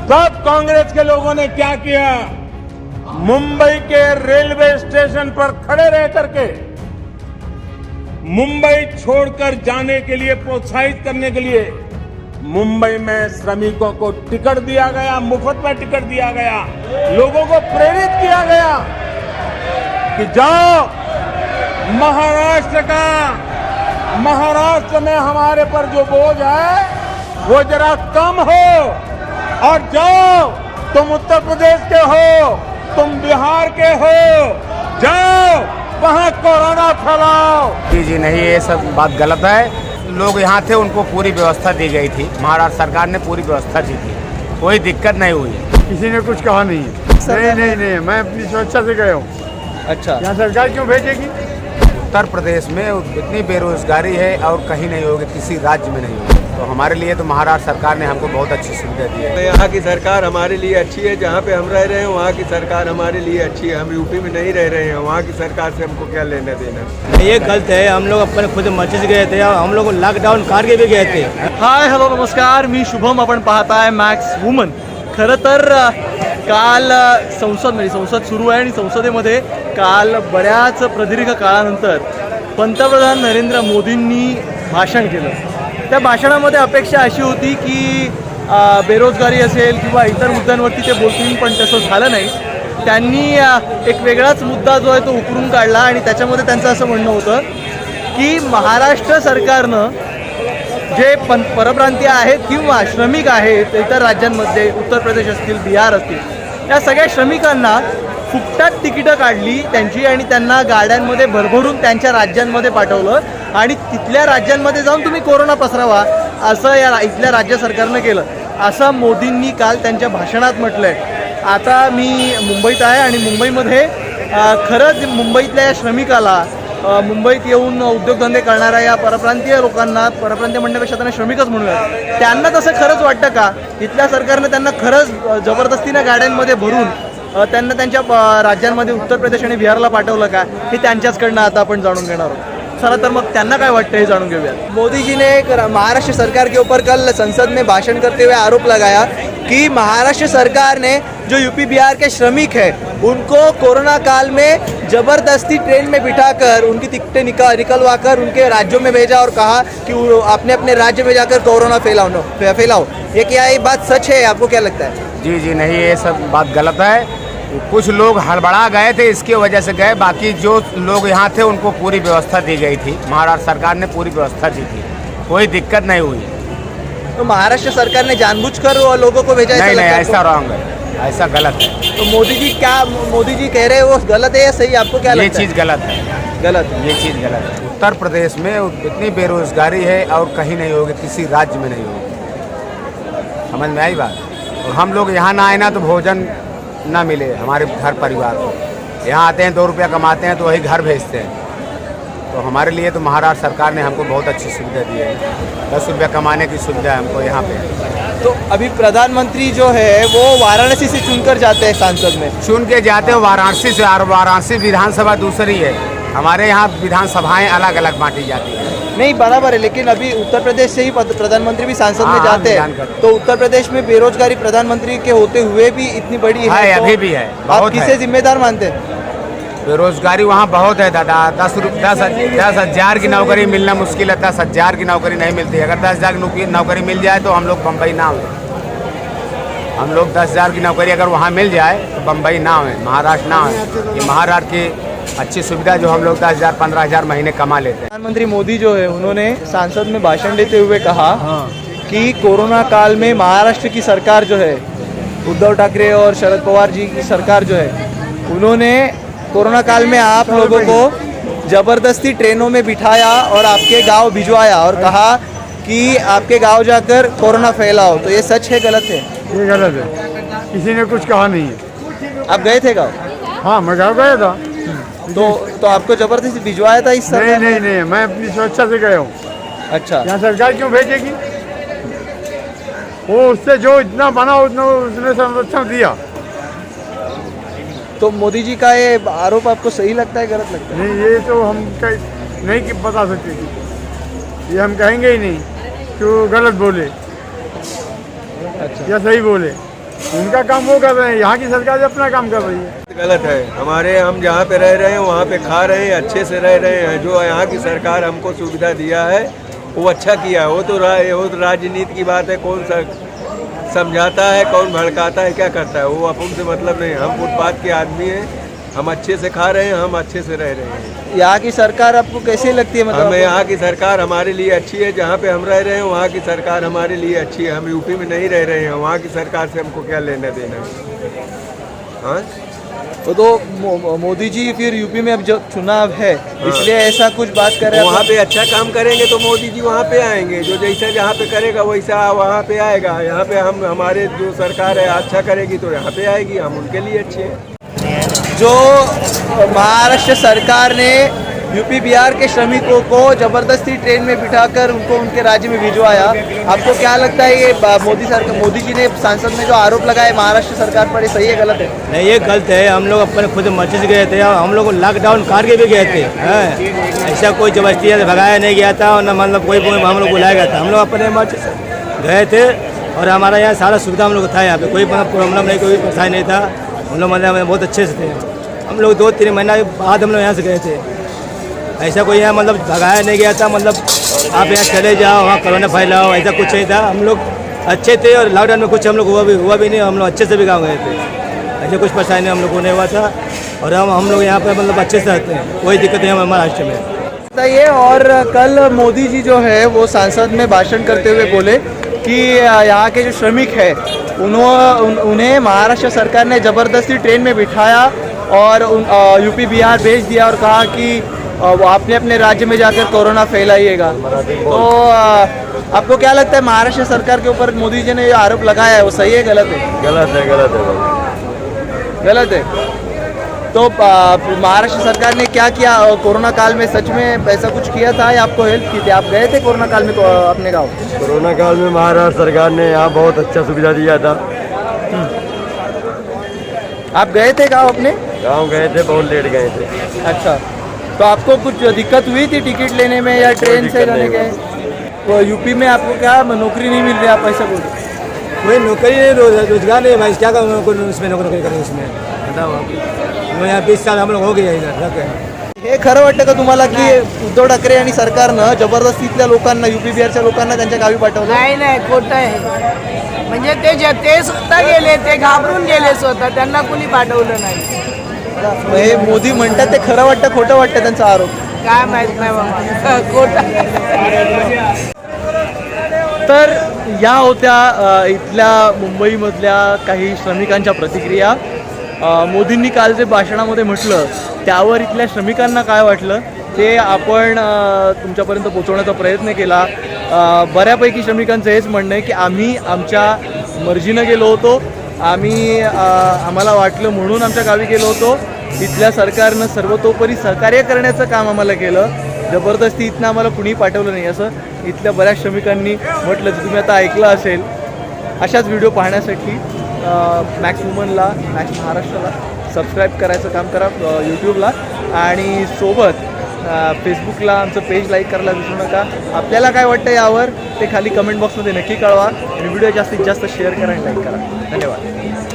तब कांग्रेस के लोगों ने क्या किया, मुंबई के रेलवे स्टेशन पर खड़े रह करके मुंबई छोड़कर जाने के लिए प्रोत्साहित करने के लिए मुंबई में श्रमिकों को टिकट दिया गया, मुफ्त में टिकट दिया गया, लोगों को प्रेरित किया गया कि जाओ महाराष्ट्र में हमारे पर जो बोझ है वो जरा कम हो, और जाओ तुम उत्तर प्रदेश के हो, तुम बिहार के हो, जाओ वहां कोरोना फैलाओ। जी नहीं, ये सब बात गलत है। लोग यहाँ थे, उनको पूरी व्यवस्था दी गई थी, महाराष्ट्र सरकार ने पूरी व्यवस्था दी थी, कोई दिक्कत नहीं हुई। किसी ने कुछ कहा नहीं है। नहीं, मैं अपनी स्वेच्छा से गया हूँ। अच्छा, यहाँ सरकार क्यों भेजेगी? उत्तर प्रदेश में इतनी बेरोजगारी है और कहीं नहीं होगी, किसी राज्य में नहीं होगी। तो हमारे लिए तो महाराष्ट्र सरकार ने हमको बहुत अच्छी सुविधा दी है। यहाँ की सरकार हमारे लिए अच्छी है, जहाँ पे हम रह रहे हैं वहाँ की सरकार हमारे लिए अच्छी है। हम यूपी में नहीं रह रहे हैं, वहाँ की सरकार से हमको क्या लेना देना। ये गलत है। हम लोग अपने खुद मर्जी से गए थे, हम लोग लॉकडाऊन काढ के भी गए थे। हाय हॅलो नमस्कार, मी शुभम. आपण पाहताय मॅक्स वुमन. खरं तर काल संसद सुरू आहे आणि संसदेमध्ये काल बऱ्याच प्रदीर्घ काळानंतर पंतप्रधान नरेंद्र मोदींनी भाषण केलं. त्या भाषणामध्ये अपेक्षा अशी होती की बेरोजगारी असेल किंवा इतर मुद्द्यांवरती ते बोलतील, पण तसं झालं नाही. त्यांनी एक वेगळाच मुद्दा जो आहे तो उकरून काढला आणि त्याच्यामध्ये त्यांचं असं म्हणणं होतं की महाराष्ट्र सरकारनं जे परप्रांतीय आहेत किंवा श्रमिक आहेत इतर राज्यांमध्ये, उत्तर प्रदेश असतील, बिहार असतील, या सगळ्या श्रमिकांना फुकटात तिकीटं काढली त्यांची आणि त्यांना गाड्यांमध्ये भरभरून त्यांच्या राज्यांमध्ये पाठवलं आणि तिथल्या राज्यांमध्ये जाऊन तुम्ही कोरोना पसरवा असं या इथल्या राज्य सरकारनं केलं, असं मोदींनी काल त्यांच्या भाषणात म्हटलं आहे. आता मी मुंबईत आहे आणि मुंबईमध्ये खरंच मुंबईतल्या या श्रमिकाला, मुंबईत येऊन उद्योगधंदे करणाऱ्या या परप्रांतीय लोकांना, परप्रांतीय म्हणण्यापेक्षा त्यांना श्रमिकच म्हणूयात, त्यांना तसं खरंच वाटतं का? इथल्या सरकारनं त्यांना खरंच जबरदस्तीनं गाड्यांमध्ये भरून त्यांना त्यांच्या राज्यांमध्ये उत्तर प्रदेश आणि बिहारला पाठवलं का? हे त्यांच्याचकडनं आता आपण जाणून घेणार आहोत. चला तर मग त्यांना काय वाटतं हे जाणून घेऊयात. मोदी जी ने महाराष्ट्र सरकार के ऊपर कल संसद में भाषण करते हुए आरोप लगाया कि महाराष्ट्र सरकार ने जो यूपी बिहार के श्रमिक हैं उनको कोरोना काल में ज़बरदस्ती ट्रेन में बिठाकर उनकी टिकटें निकलवा कर उनके राज्यों में भेजा और कहा कि अपने अपने राज्य में जाकर कोरोना फैलाओ. ये क्या ये बात सच है? आपको क्या लगता है? जी नहीं, ये सब बात गलत है। कुछ लोग हड़बड़ा गए थे, इसकी वजह से गए, बाकी जो लोग यहाँ थे उनको पूरी व्यवस्था दी गई थी, महाराष्ट्र सरकार ने पूरी व्यवस्था दी थी, कोई दिक्कत नहीं हुई। तो महाराष्ट्र सरकार ने जानबूझकर लोगों को भेजा? नहीं, ऐसा रॉन्ग है, ऐसा गलत है। तो मोदी जी कह रहे हैं वो गलत है या सही? आपको क्या लगता है? ये चीज़ गलत है, ये चीज़ गलत है। उत्तर प्रदेश में इतनी बेरोजगारी है और कहीं नहीं होगी, किसी राज्य में नहीं होगी। समझ में आई बात? और हम लोग यहाँ ना आए ना तो भोजन ना मिले हमारे घर परिवार को। यहाँ आते हैं 2 रुपया कमाते हैं तो वही घर भेजते हैं। तो हमारे लिए तो महाराष्ट्र सरकार ने हमको बहुत अच्छी सुविधा दी है, 10 रुपया कमाने की सुविधा हमको यहाँ पे। तो अभी प्रधानमंत्री जो है वो वाराणसी से चुनकर जाते हैं सांसद में, चुन के जाते हैं वाराणसी से, और वाराणसी विधानसभा दूसरी है, हमारे यहाँ विधानसभाएं अलग अलग बांटी जाती हैं। नहीं बराबर है, लेकिन अभी उत्तर प्रदेश से ही प्रधानमंत्री भी सांसद में जाते हैं, तो उत्तर प्रदेश में बेरोजगारी प्रधानमंत्री के होते हुए भी इतनी बड़ी है, तो अभी भी है। आप किसे जिम्मेदार मानते हैं? बेरोजगारी वहाँ बहुत है दादा। 10,000 की नौकरी मिलना मुश्किल है, 10,000 की नौकरी नहीं मिलती। अगर 10,000 की नौकरी मिल जाए तो हम लोग बम्बई ना हुए। हम लोग 10,000 की नौकरी अगर वहाँ मिल जाए तो बम्बई ना हुए, महाराष्ट्र ना हुए। ये महाराष्ट्र की अच्छी सुविधा जो हम लोग 10,000 15,000 महीने कमा लेते हैं। प्रधानमंत्री मोदी जो है उन्होंने सांसद में भाषण देते हुए कहा कि कोरोना काल में महाराष्ट्र की सरकार जो है, उद्धव ठाकरे और शरद पवार जी की सरकार जो है, उन्होंने कोरोना काल में आप लोगों को ज़बरदस्ती ट्रेनों में बिठाया और आपके गांव भिजवाया और कहा कि आपके गांव जाकर कोरोना फैलाओ. तो ये सच है गलत है? ये गलत है, किसी ने कुछ कहा नहीं है। आप गए थे गाँव? हाँ, मैं गाँव गया था। तो आपको जबरदस्ती भिजवाया था इस समय? नहीं, मैं अपनी स्वेच्छा से गया हूँ। अच्छा, यहाँ सरकार क्यों भेजेगी? वो उससे जो इतना बना उतना उसने संरक्षण दिया। तो मोदी जी का ये आरोप आपको सही लगता है, गलत लगता है? नहीं, ये तो हम नहीं बता सकते, ये हम कहेंगे ही नहीं कि वो गलत बोले अच्छा, या सही बोले। उनका काम वो कर रहे हैं, यहाँ की सरकार अपना काम कर रही है। गलत है। हम जहाँ पे रह रहे हैं वहाँ पे खा रहे हैं, अच्छे से रह रहे हैं। जो यहाँ की सरकार हमको सुविधा दिया है वो अच्छा किया है। वो तो राजनीति की बात है, कौन सा समझाता है, कौन भड़काता है, क्या करता है, वो अपन से मतलब नहीं। हम फुटपाथ के आदमी हैं, हम अच्छे से खा रहे हैं, हम अच्छे से रह रहे हैं। यहाँ की सरकार आपको कैसी लगती है? मतलब हमें यहाँ की सरकार हमारे लिए अच्छी है। जहाँ पे हम रह रहे हैं वहाँ की सरकार हमारे लिए अच्छी है। हम यूपी में नहीं रह रहे हैं, वहाँ की सरकार से हमको क्या लेना देना है? हाँ, वो तो मोदी जी फिर यूपी में अब जो चुनाव है इसलिए ऐसा कुछ बात कर रहे हैं। वहाँ पे अच्छा काम करेंगे तो मोदी जी वहाँ पे आएंगे। जो जैसा जहाँ पे करेगा वैसा वहाँ पे आएगा। यहाँ पे हमारे जो सरकार है अच्छा करेगी तो यहाँ पे आएगी, हम उनके लिए अच्छे हैं। जो महाराष्ट्र सरकार ने यूपी बिहार के श्रमिकों को जबरदस्ती ट्रेन में बिठाकर उनको उनके राज्य में भिजवाया, आपको क्या लगता है ये मोदी जी ने सांसद में जो आरोप लगाए महाराष्ट्र सरकार पर, ये सही है गलत है? नहीं, ये गलत है। हम लोग अपने खुद मर्जी से गए थे और हम लोग लॉकडाउन काट के भी गए थे। ऐसा कोई जबरदस्ती भगाया नहीं गया था और न मतलब कोई हम लोग बुलाया गया था। हम लोग अपने मर्जी से गए थे और हमारा यहाँ सारा सुविधा हम लोग था। यहाँ पे कोई प्रॉब्लम नहीं, कोई परेशानी नहीं था। हम लोग मतलब बहुत अच्छे से थे। हम लोग 2-3 महीना बाद हम लोग यहाँ से गए थे। ऐसा कोई यहाँ मतलब भगाया नहीं गया था, मतलब आप यहाँ चले जाओ, वहाँ कोरोना फैलाओ, ऐसा कुछ नहीं था। हम लोग अच्छे थे और लॉकडाउन में कुछ हम लोग हुआ भी नहीं। हम लोग अच्छे से भी गाँव गए थे, ऐसे कुछ परेशानी हम लोग को नहीं हुआ था। और हम लोग यहाँ पर मतलब अच्छे से रहते हैं, कोई दिक्कत नहीं है महाराष्ट्र में। बताइए। और कल मोदी जी जो है वो संसद में भाषण करते हुए बोले कि यहाँ के जो श्रमिक है उन्हें महाराष्ट्र सरकार ने ज़बरदस्ती ट्रेन में बिठाया और यूपी बिहार भेज दिया और कहा कि वो अपने अपने राज्य में जाकर कोरोना फैलाइएगा। तो आपको क्या लगता है महाराष्ट्र सरकार के ऊपर मोदी जी ने जो आरोप लगाया है वो सही है गलत है? गलत है, गलत है, गलत है। तो महाराष्ट्र सरकार ने क्या किया कोरोना काल में? सच में ऐसा कुछ किया था या आपको हेल्प की थी? आप गए थे कोरोना काल में अपने गाँव? कोरोना काल में महाराष्ट्र सरकार ने यहाँ बहुत अच्छा सुविधा दिया था। आप गए थे गाँव अपने? गाँव गए थे, बहुत लेट गए थे। अच्छा, तो आपको कुछ दिक्कत हुई थी टिकट लेने में या ट्रेन से जाने के? तो यूपी में आपको क्या नौकरी नहीं मिल रही, आप ऐसा बोल रहे? कोई नौकरी नहीं, रोजगार नहीं भाई। क्या करूँ उसमें नौकरी करें उसमें? बताओ आप। यहाँ 20 साल हम लोग हो गए इधर। हे खरं वाटतं का तुम्हाला की उद्धव ठाकरे आणि सरकारनं जबरदस्तीतल्या लोकांना, यूपी बिहारच्या लोकांना त्यांच्या गावी पाठवलं? नाही खोटं आहे. म्हणजे ते स्वतः गेले, ते घाबरून गेले स्वतः, त्यांना कुणी पाठवलं नाही. हे मोदी म्हणतात ते खरं वाटतं खोटं वाटतं त्यांचा आरोप? काय माहित नाही बाबा, खोटं. तर या होत्या इथल्या मुंबईमधल्या काही श्रमिकांच्या प्रतिक्रिया. मोदींनी काल जे भाषणामध्ये म्हटलं त्यावर इथल्या श्रमिकांना काय वाटलं ते आपण तुमच्यापर्यंत पोहोचवण्याचा प्रयत्न केला. बऱ्यापैकी श्रमिकांचं हेच म्हणणं आहे की आम्ही आमच्या मर्जीनं गेलो होतो, आम्हाला वाटलं म्हणून आमच्या गावी गेलो होतो. इथल्या सरकारनं सर्वतोपरी सहकार्य करण्याचं काम आम्हाला केलं, जबरदस्ती इथनं आम्हाला कुणी पाठवलं नाही, असं इथल्या बऱ्याच श्रमिकांनी म्हटलं. जर तुम्ही आता ऐकलं असेल, अशाच व्हिडिओ पाहण्यासाठी मॅक्स वुमनला, मॅक्स महाराष्ट्राला सबस्क्राईब करायचं काम करा यूट्यूबला, आणि सोबत फेसबुकला आमचं पेज लाईक करायला विसरू नका. आपल्याला काय वाटतं यावर ते खाली कमेंट बॉक्समध्ये नक्की कळवा आणि व्हिडिओ जास्तीत जास्त शेअर करा आणि लाईक करा. धन्यवाद.